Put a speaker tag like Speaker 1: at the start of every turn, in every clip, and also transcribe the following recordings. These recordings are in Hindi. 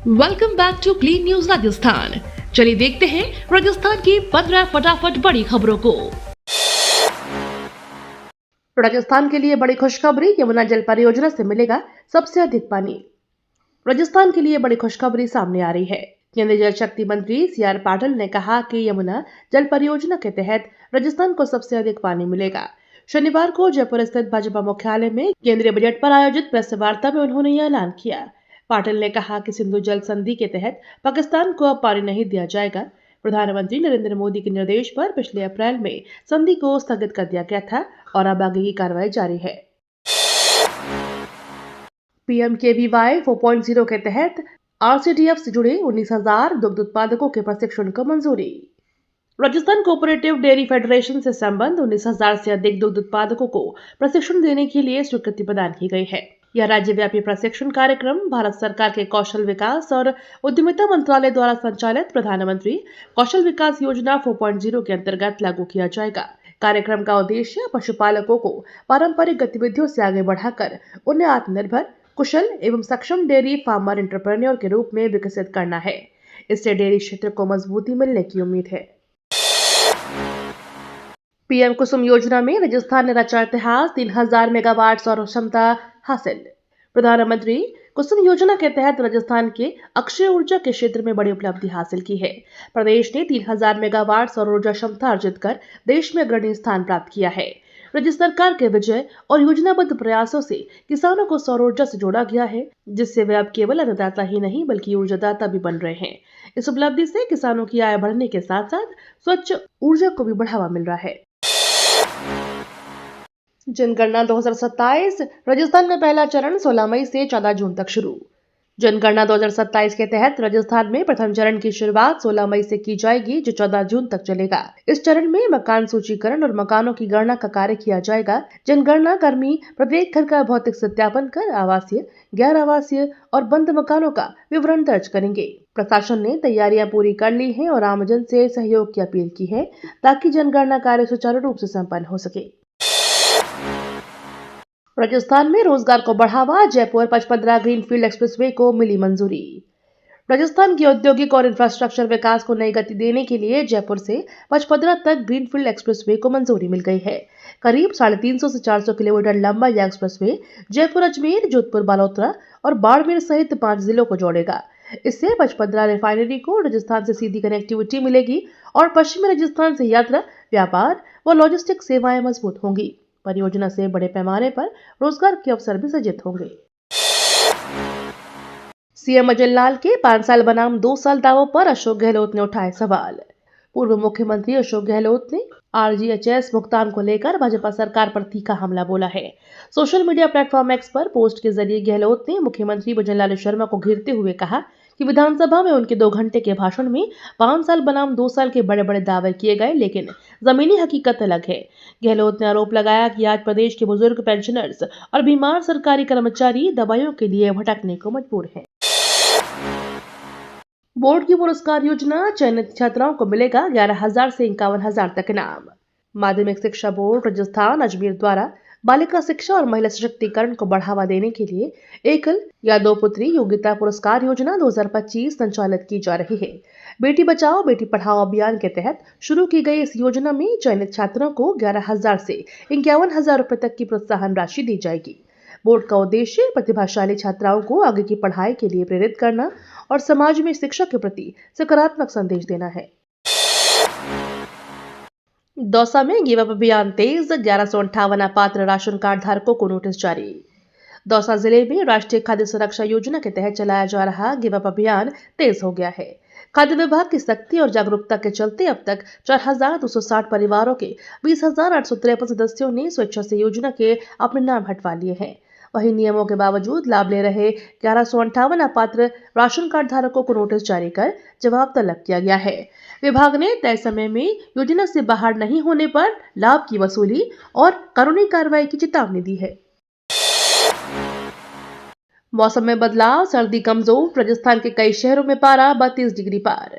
Speaker 1: Welcome back to clean news Rajasthan. चलिए देखते हैं राजस्थान की 15 फटाफट बड़ी खबरों को। राजस्थान के लिए बड़ी खुशखबरी, यमुना जल परियोजना से मिलेगा सबसे अधिक पानी। राजस्थान के लिए बड़ी खुशखबरी सामने आ रही है। केंद्रीय जल शक्ति मंत्री CR पाटिल ने कहा कि यमुना जल परियोजना के तहत राजस्थान को सबसे अधिक पानी मिलेगा। शनिवार को जयपुर स्थित भाजपा मुख्यालय में केंद्रीय बजट पर आयोजित प्रेस वार्ता में उन्होंने यह ऐलान किया। पाटिल ने कहा कि सिंधु जल संधि के तहत पाकिस्तान को अब पानी नहीं दिया जाएगा। प्रधानमंत्री नरेंद्र मोदी के निर्देश पर पिछले अप्रैल में संधि को स्थगित कर दिया गया था और अब आगे की कार्रवाई जारी है। PMKVY 4.0 के तहत RCTF से जुड़े 19,000 दुग्ध उत्पादकों के प्रशिक्षण को मंजूरी। राजस्थान कोऑपरेटिव डेयरी फेडरेशन से संबद्ध 19,000 से अधिक दुग्ध उत्पादकों को प्रशिक्षण देने के लिए स्वीकृति प्रदान की गई है। यह राज्यव्यापी प्रशिक्षण कार्यक्रम भारत सरकार के कौशल विकास और उद्यमिता मंत्रालय द्वारा संचालित प्रधानमंत्री कौशल विकास योजना 4.0 के अंतर्गत लागू किया जाएगा। कार्यक्रम का उद्देश्य पशुपालकों को पारंपरिक गतिविधियों से आगे बढ़ाकर उन्हें आत्मनिर्भर, कुशल एवं सक्षम डेयरी फार्मर एंटरप्रेन्योर के रूप में विकसित करना है। इससे डेयरी क्षेत्र को मजबूती मिलने की उम्मीद है। PM कुसुम योजना में राजस्थान ने रचा इतिहास, 3,000 मेगावाट सौर क्षमता हासिल। प्रधानमंत्री कुसुम योजना के तहत राजस्थान के अक्षय ऊर्जा के क्षेत्र में बड़ी उपलब्धि हासिल की है। प्रदेश ने 3,000 मेगावाट सौर ऊर्जा क्षमता अर्जित कर देश में अग्रणी स्थान प्राप्त किया है। राज्य सरकार के विजय और योजनाबद्ध प्रयासों से किसानों को सौर ऊर्जा से जोड़ा गया है, जिससे वे अब केवल अन्नदाता ही नहीं बल्कि ऊर्जादाता भी बन रहे हैं। इस उपलब्धि से किसानों की आय बढ़ने के साथ साथ स्वच्छ ऊर्जा को भी बढ़ावा मिल रहा है। जनगणना 2027 राजस्थान में पहला चरण 16 मई से 14 जून तक शुरू। जनगणना 2027 के तहत राजस्थान में प्रथम चरण की शुरुआत 16 मई से की जाएगी, जो 14 जून तक चलेगा। इस चरण में मकान सूचीकरण और मकानों की गणना का कार्य किया जाएगा। जनगणना कर्मी प्रत्येक घर का भौतिक सत्यापन कर आवासीय, गैर आवासीय और बंद मकानों का विवरण दर्ज करेंगे। प्रशासन ने तैयारियां पूरी कर ली हैं और आमजन से सहयोग की अपील की है ताकि जनगणना कार्य सुचारू रूप से संपन्न हो सके। राजस्थान में रोजगार को बढ़ावा, जयपुर पचपदरा ग्रीनफील्ड एक्सप्रेसवे को मिली मंजूरी। राजस्थान के औद्योगिक और इंफ्रास्ट्रक्चर विकास को नई गति देने के लिए जयपुर से पचपदरा तक ग्रीनफील्ड एक्सप्रेसवे को मंजूरी मिल गई है। करीब 350 से 400 किलोमीटर लंबा यह एक्सप्रेसवे जयपुर, अजमेर, जोधपुर, बालोतरा और बाड़मेर सहित 5 जिलों को जोड़ेगा। इससे पचपदरा रिफाइनरी को राजस्थान से सीधी कनेक्टिविटी मिलेगी और पश्चिमी राजस्थान से यात्रा, व्यापार व लॉजिस्टिक सेवाएं मजबूत होंगी। परियोजना से बड़े पैमाने पर रोजगार के अवसर भी सृजित होंगे। CM अजय लाल के 5 साल बनाम 2 साल दावों पर अशोक गहलोत ने उठाए सवाल। पूर्व मुख्यमंत्री अशोक गहलोत ने RGHS भुगतान को लेकर भाजपा सरकार पर तीखा हमला बोला है। सोशल मीडिया प्लेटफॉर्म X पर पोस्ट के जरिए गहलोत ने मुख्यमंत्री भजनलाल शर्मा को घेरते हुए कहा कि विधानसभा में उनके 2 घंटे के भाषण में 5 साल बनाम 2 साल के बड़े बड़े दावे किए गए, लेकिन जमीनी हकीकत अलग है। गहलोत ने आरोप लगाया कि आज प्रदेश के बुजुर्ग, पेंशनर्स और बीमार सरकारी कर्मचारी दवाइयों के लिए भटकने को मजबूर हैं। बोर्ड की पुरस्कार योजना, चयनित छात्राओं को मिलेगा 11,000 से 51,000 तक इनाम। माध्यमिक शिक्षा बोर्ड राजस्थान अजमेर द्वारा बालिका शिक्षा और महिला सशक्तिकरण को बढ़ावा देने के लिए एकल या 2 पुत्री योग्यता पुरस्कार योजना 2025 संचालित की जा रही है। बेटी बचाओ बेटी पढ़ाओ अभियान के तहत शुरू की गई इस योजना में चयनित छात्रों को 11,000 से 51,000 रुपए तक की प्रोत्साहन राशि दी जाएगी। बोर्ड का उद्देश्य प्रतिभाशाली छात्राओं को आगे की पढ़ाई के लिए प्रेरित करना और समाज में शिक्षा के प्रति सकारात्मक संदेश देना है। दौसा में गिव अप अभियान तेज, 1158 अपात्र राशन कार्ड धारकों को नोटिस जारी। दौसा जिले में राष्ट्रीय खाद्य सुरक्षा योजना के तहत चलाया जा रहा गिव अप अभियान तेज हो गया है। खाद्य विभाग की सख्ती और जागरूकता के चलते अब तक 4,260 परिवारों के 20,853 सदस्यों ने स्वेच्छा से योजना के अपने नाम हटवा लिए हैं। वहीं नियमों के बावजूद लाभ ले रहे 1158 अपात्र राशन कार्ड धारकों को नोटिस जारी कर जवाब तलब किया गया है। विभाग ने तय समय में योजना से बाहर नहीं होने पर लाभ की वसूली और कानूनी कार्रवाई की चेतावनी दी है। मौसम में बदलाव, सर्दी कमजोर, राजस्थान के कई शहरों में पारा 32 डिग्री पार।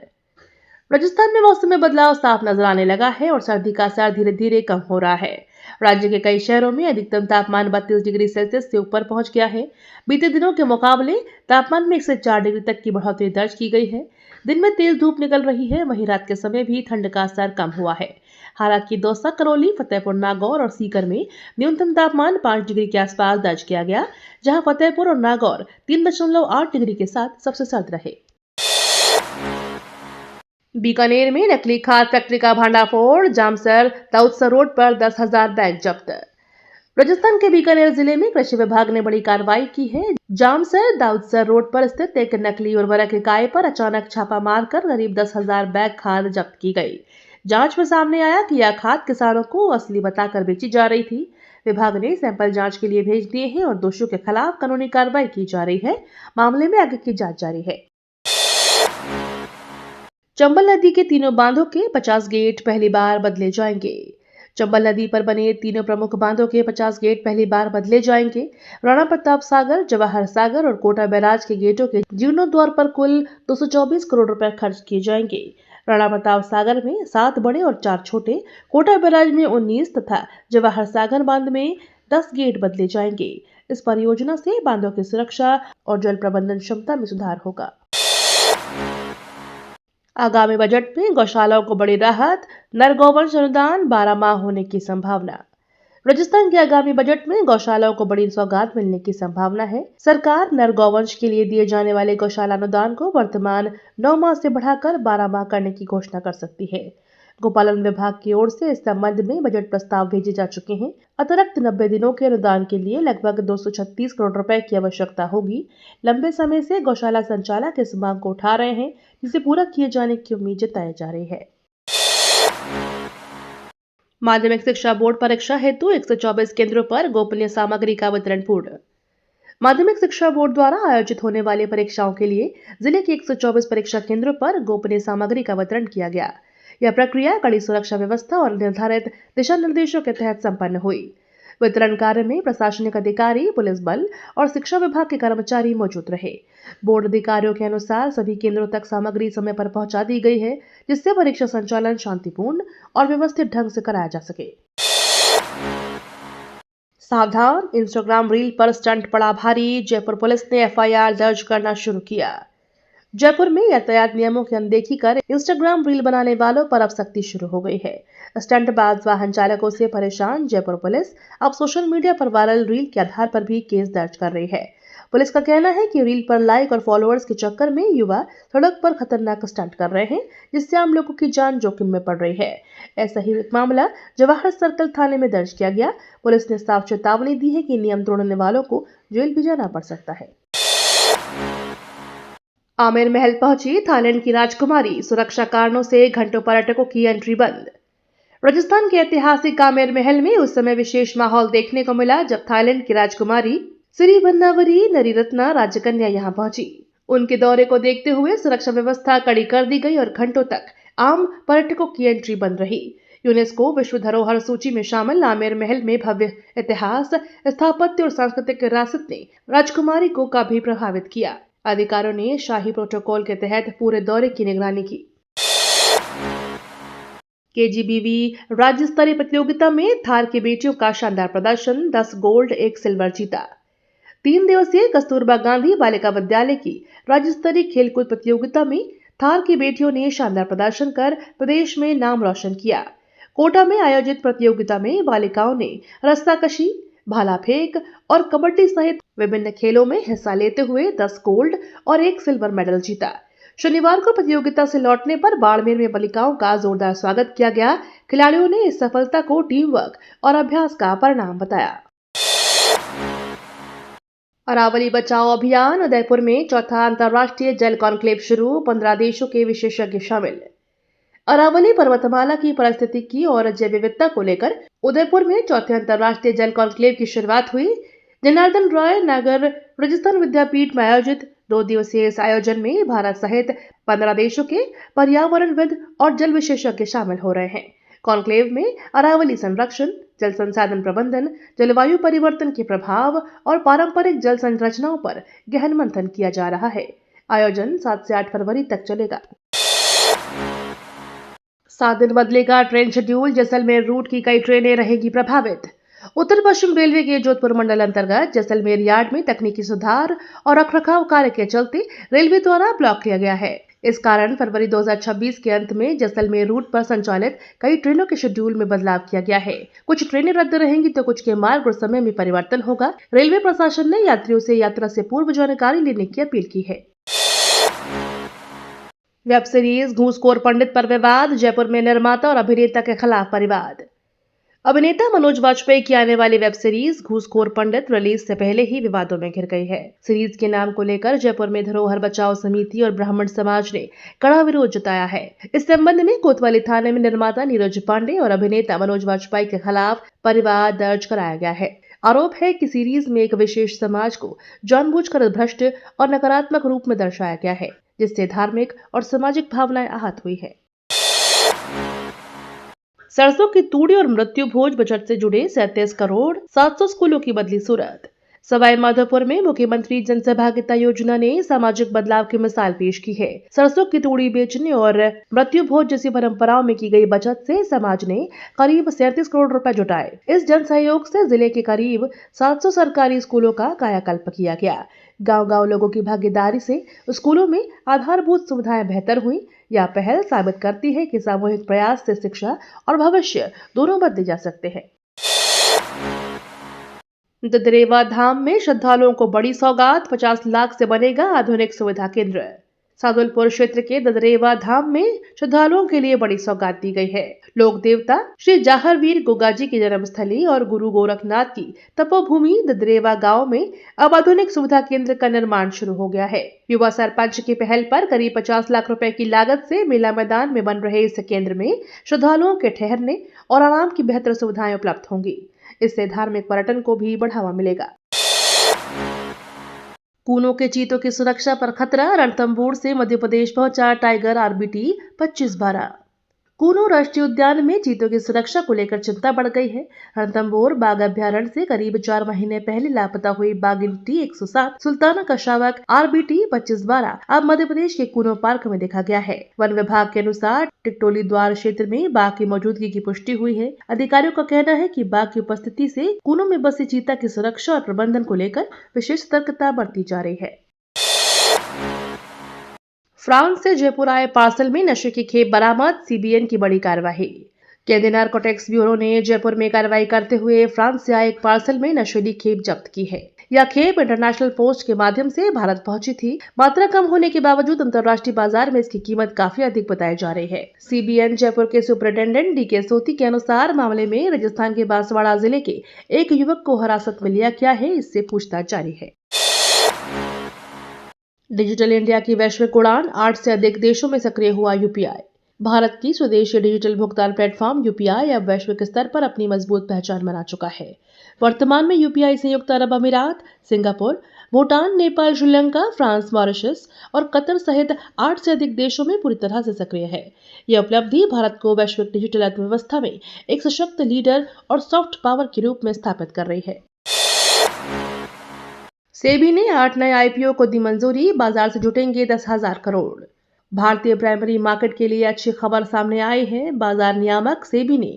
Speaker 1: राजस्थान में मौसम में बदलाव साफ नजर आने लगा है और सर्दी का असर धीरे धीरे कम हो रहा है। राज्य के कई शहरों में अधिकतम तापमान 32 डिग्री सेल्सियस से ऊपर पहुंच गया है। बीते दिनों के मुकाबले तापमान में 1 से 4 डिग्री तक की बढ़ोतरी दर्ज की गई है। दिन में तेज धूप निकल रही है, वहीं रात के समय भी ठंड का असर कम हुआ है। हालांकि दौसा, करौली, फतेहपुर, नागौर और सीकर में न्यूनतम तापमान 5 डिग्री के आसपास दर्ज किया गया, जहां फतेहपुर और नागौर 3.8 डिग्री के साथ सबसे सर्द रहे। बीकानेर में नकली खाद फैक्ट्री का भांडाफोड़, जामसर दाऊदसर रोड पर 10,000 बैग जब्त। राजस्थान के बीकानेर जिले में कृषि विभाग ने बड़ी कार्रवाई की है। जामसर दाऊदसर रोड पर स्थित एक नकली उर्वरक इकाई पर अचानक छापा मारकर करीब 10,000 बैग खाद जब्त की गई। जांच में सामने आया कि यह खाद किसानों को असली बताकर बेची जा रही थी। विभाग ने सैंपल जांच के लिए भेज दिए हैं और दोषियों के खिलाफ कानूनी कार्रवाई की जा रही है। मामले में आगे की जांच जारी है। चंबल नदी के तीनों बांधों के 50 गेट पहली बार बदले जाएंगे। चंबल नदी पर बने तीनों प्रमुख बांधों के 50 गेट पहली बार बदले जाएंगे। राणा प्रताप सागर, जवाहर सागर और कोटा बैराज के गेटों के जीर्णोद्धार पर कुल 224 करोड़ रुपए खर्च किए जाएंगे। राणा प्रताप सागर में 7 बड़े और 4 छोटे, कोटा बैराज में 19 तथा जवाहर सागर बांध में 10 गेट बदले जाएंगे। इस परियोजना से बांधों की सुरक्षा और जल प्रबंधन क्षमता में सुधार होगा। आगामी बजट में गौशालाओं को बड़ी राहत, नर गौवंश अनुदान 12 माह होने की संभावना। राजस्थान के आगामी बजट में गौशालाओं को बड़ी सौगात मिलने की संभावना है। सरकार नर गौवंश के लिए दिए जाने वाले गौशाला अनुदान को वर्तमान 9 माह से बढ़ाकर 12 माह करने की घोषणा कर सकती है। गोपालन विभाग की ओर से इस संबंध में बजट प्रस्ताव भेजे जा चुके हैं। अतिरिक्त 90 दिनों के अनुदान के लिए लगभग 236 करोड़ रुपए की आवश्यकता होगी। लंबे समय से गौशाला संचालक इस मांग को उठा रहे हैं, जिसे पूरा किए जाने की उम्मीद जताई जा रही है। माध्यमिक शिक्षा बोर्ड परीक्षा हेतु 124 केंद्रों पर गोपनीय सामग्री का वितरण पूर्ण। माध्यमिक शिक्षा बोर्ड द्वारा आयोजित होने वाली परीक्षाओं के लिए जिले के 124 परीक्षा केंद्रों पर गोपनीय सामग्री का वितरण किया गया। यह प्रक्रिया कड़ी सुरक्षा व्यवस्था और निर्धारित दिशा निर्देशों के तहत संपन्न हुई। वितरण कार्य में प्रशासनिक अधिकारी, पुलिस बल और शिक्षा विभाग के कर्मचारी मौजूद रहे। बोर्ड अधिकारियों के अनुसार सभी केंद्रों तक सामग्री समय पर पहुंचा दी गई है, जिससे परीक्षा संचालन शांतिपूर्ण और व्यवस्थित ढंग से कराया जा सके। सावधान, इंस्टाग्राम रील पर स्टंट पड़ा भारी, जयपुर पुलिस ने एफआईआर दर्ज करना शुरू किया। जयपुर में यातायात नियमों की अनदेखी कर इंस्टाग्राम रील बनाने वालों पर अब सख्ती शुरू हो गई है। स्टंटबाज वाहन चालकों से परेशान जयपुर पुलिस अब सोशल मीडिया पर वायरल रील के आधार पर भी केस दर्ज कर रही है। पुलिस का कहना है कि रील पर लाइक और फॉलोअर्स के चक्कर में युवा सड़क पर खतरनाक स्टंट कर रहे हैं, जिससे आम लोगों की जान जोखिम में पड़ रही है। ऐसा ही एक मामला जवाहर सर्कल थाने में दर्ज किया गया। पुलिस ने साफ चेतावनी दी है कि नियम तोड़ने वालों को जेल भी जाना पड़ सकता है। आमेर महल पहुंची थाईलैंड की राजकुमारी, सुरक्षा कारणों से घंटों पर्यटकों की एंट्री बंद। राजस्थान के ऐतिहासिक आमेर महल में उस समय विशेष माहौल देखने को मिला जब थाईलैंड की राजकुमारी सिरिवन्नावरी नरीरत्ना राजकन्या यहां पहुंची। उनके दौरे को देखते हुए सुरक्षा व्यवस्था कड़ी कर दी गई और घंटों तक आम पर्यटकों की एंट्री बंद रही। यूनेस्को विश्व धरोहर सूची में शामिल आमेर महल में भव्य इतिहास, स्थापत्य और सांस्कृतिक विरासत ने राजकुमारी को काफी प्रभावित किया। अधिकारियों ने शाही प्रोटोकॉल के तहत पूरे दौरे की निगरानी की। केजीबीवी राज्य स्तरीय प्रतियोगिता में थार की बेटियों का शानदार प्रदर्शन, 10 गोल्ड 1 सिल्वर जीता। 3 दिवसीय कस्तूरबा गांधी बालिका विद्यालय की राज्य स्तरीय खेलकूद प्रतियोगिता में थार की बेटियों ने शानदार प्रदर्शन कर प्रदेश में नाम रोशन किया। कोटा में आयोजित प्रतियोगिता में बालिकाओं ने रस्साकशी, भाला फेंक और कबड्डी सहित विभिन्न खेलों में हिस्सा लेते हुए 10 गोल्ड और 1 सिल्वर मेडल जीता। शनिवार को प्रतियोगिता से लौटने पर बाड़मेर में बालिकाओं का जोरदार स्वागत किया गया। खिलाड़ियों ने इस सफलता को टीम वर्क और अभ्यास का परिणाम बताया। अरावली बचाओ अभियान, उदयपुर में चौथा अंतर्राष्ट्रीय जल कॉन्क्लेव शुरू, 15 देशों के विशेषज्ञ शामिल। अरावली पर्वतमाला की पारिस्थितिकी और जैव विविधता को लेकर उदयपुर में चौथे अंतर्राष्ट्रीय जल कॉन्क्लेव की शुरुआत हुई। जनार्दन राय नगर राजस्थान विद्यापीठ में आयोजित 2 दिवसीय इस आयोजन में भारत सहित 15 देशों के पर्यावरणविद और जल विशेषज्ञ शामिल हो रहे हैं। कॉन्क्लेव में अरावली संरक्षण, जल संसाधन प्रबंधन, जलवायु परिवर्तन के प्रभाव और पारंपरिक जल संरचनाओं पर गहन मंथन किया जा रहा है। आयोजन 7 से 8 फरवरी तक चलेगा। 7 दिन बदलेगा ट्रेन शेड्यूल, जैसलमेर रूट की कई ट्रेनें रहेगी प्रभावित। उत्तर पश्चिम रेलवे के जोधपुर मंडल अंतर्गत जैसलमेर यार्ड में तकनीकी सुधार और रखरखाव कार्य के चलते रेलवे द्वारा ब्लॉक किया गया है। इस कारण फरवरी 2026 के अंत में जैसलमेर रूट पर संचालित कई ट्रेनों के शेड्यूल में बदलाव किया गया है। कुछ ट्रेनें रद्द रहेंगी तो कुछ के मार्ग और समय में परिवर्तन होगा। रेलवे प्रशासन ने यात्रियों से यात्रा से पूर्व जानकारी लेने की अपील की है। वेब सीरीज घूसखोर पंडित पर विवाद, जयपुर में निर्माता और अभिनेता के खिलाफ परिवाद। अभिनेता मनोज वाजपेयी की आने वाली वेब सीरीज घूसखोर पंडित रिलीज से पहले ही विवादों में घिर गई है। सीरीज के नाम को लेकर जयपुर में धरोहर बचाओ समिति और ब्राह्मण समाज ने कड़ा विरोध जताया है। इस संबंध में कोतवाली थाने में निर्माता नीरज पांडे और अभिनेता मनोज वाजपेयी के खिलाफ परिवाद दर्ज कराया गया है। आरोप है कि सीरीज में एक विशेष समाज को जानबूझकर भ्रष्ट और नकारात्मक रूप में दर्शाया गया है, जिससे धार्मिक और सामाजिक भावनाएं आहत हुई है। सरसों की तूड़ी और मृत्यु भोज बजट से जुड़े 37 करोड़ 700 स्कूलों की बदली सूरत। सवाई माधोपुर में मुख्यमंत्री जनसहभागिता योजना ने सामाजिक बदलाव की मिसाल पेश की है। सरसों की तूड़ी बेचने और मृत्यु भोज जैसी परंपराओं में की गई बचत से समाज ने करीब 37 करोड़ रुपए जुटाए। इस जन सहयोग से जिले के करीब 700 सरकारी स्कूलों का कायाकल्प किया गया। गांव-गांव लोगों की भागीदारी से स्कूलों में आधारभूत सुविधाएं बेहतर हुई। यह पहल साबित करती है कि सामूहिक प्रयास से शिक्षा और भविष्य दोनों बदले जा सकते हैं। ददरेवा धाम में श्रद्धालुओं को बड़ी सौगात, 50 लाख से बनेगा आधुनिक सुविधा केंद्र। सादुलपुर क्षेत्र के ददरेवा धाम में श्रद्धालुओं के लिए बड़ी सौगात दी गई है। लोक देवता श्री जाहरवीर गोगाजी की जन्मस्थली और गुरु गोरखनाथ की तपोभूमि ददरेवा गांव में अब आधुनिक सुविधा केंद्र का निर्माण शुरू हो गया है। युवा सरपंच की पहल पर करीब 50 लाख रुपए की लागत से मेला मैदान में बन रहे इस केंद्र में श्रद्धालुओं के ठहरने और आराम की बेहतर सुविधाएं उपलब्ध होंगी। इससे धार्मिक पर्यटन को भी बढ़ावा मिलेगा। कूनों के चीतों की सुरक्षा पर खतरा, रणथंभौर से मध्य प्रदेश पहुंचा टाइगर RBT 2512। कूनों राष्ट्रीय उद्यान में चीतों की सुरक्षा को लेकर चिंता बढ़ गई है। रणथंभौर बाघ अभ्यारण्य से करीब 4 महीने पहले लापता हुई बाघिन T107 सुल्ताना का शावक RBT 2512 अब मध्य प्रदेश के कूनों पार्क में देखा गया है। वन विभाग के अनुसार टिकटोली द्वार क्षेत्र में बाघ की मौजूदगी की पुष्टि हुई है। अधिकारियों का कहना है कि बाघ की उपस्थिति से कूनों में बसे चीता की सुरक्षा और प्रबंधन को लेकर विशेष सतर्कता बरती जा रही है। फ्रांस से जयपुर आए पार्सल में नशे की खेप बरामद, CBN की बड़ी कार्रवाई। केंद्रीय नारकोटिक्स ब्यूरो ने जयपुर में कार्रवाई करते हुए फ्रांस से आए एक पार्सल में नशीली खेप जब्त की है। यह खेप इंटरनेशनल पोस्ट के माध्यम से भारत पहुंची थी। मात्रा कम होने के बावजूद अंतर्राष्ट्रीय बाजार में इसकी कीमत काफी अधिक बताई जा रही है। CBN जयपुर के सुपरिटेंडेंट DK सोती के अनुसार मामले में राजस्थान के बांसवाड़ा जिले के एक युवक को हिरासत में लिया गया है। इससे पूछताछ जारी है। डिजिटल इंडिया की वैश्विक उड़ान, 8 से अधिक देशों में सक्रिय हुआ UPI। भारत की स्वदेशी डिजिटल भुगतान प्लेटफॉर्म UPI अब वैश्विक स्तर पर अपनी मजबूत पहचान बना चुका है। वर्तमान में UPI संयुक्त अरब अमीरात, Singapore, Bhutan, Nepal, Sri Lanka, France, Mauritius और कतर सहित 8 से अधिक देशों में पूरी तरह से सक्रिय है। यह उपलब्धि भारत को वैश्विक डिजिटल अर्थव्यवस्था में एक सशक्त लीडर और सॉफ्ट पावर के रूप में स्थापित कर रही है। सेबी ने 8 नए IPO को दी मंजूरी, बाजार से जुटेंगे 10,000 करोड़। भारतीय प्राइमरी मार्केट के लिए अच्छी खबर सामने आई है। बाजार नियामक सेबी ने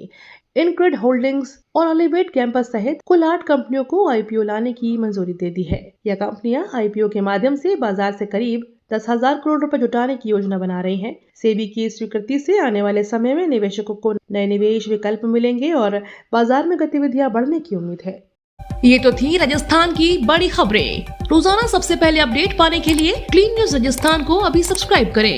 Speaker 1: इनक्रेड होल्डिंग्स और अलीवेट कैंपस सहित कुल 8 कंपनियों को IPO लाने की मंजूरी दे दी है। यह कंपनियां IPO के माध्यम से बाजार से करीब 10,000 करोड़ रुपए जुटाने की योजना बना रही हैं। सेबी की स्वीकृति से आने वाले समय में निवेशकों को नए निवेश विकल्प मिलेंगे और बाजार में गतिविधियां बढ़ने की उम्मीद है।
Speaker 2: ये तो थी राजस्थान की बड़ी खबरें। रोजाना सबसे पहले अपडेट पाने के लिए क्लीन न्यूज राजस्थान को अभी सब्सक्राइब करें।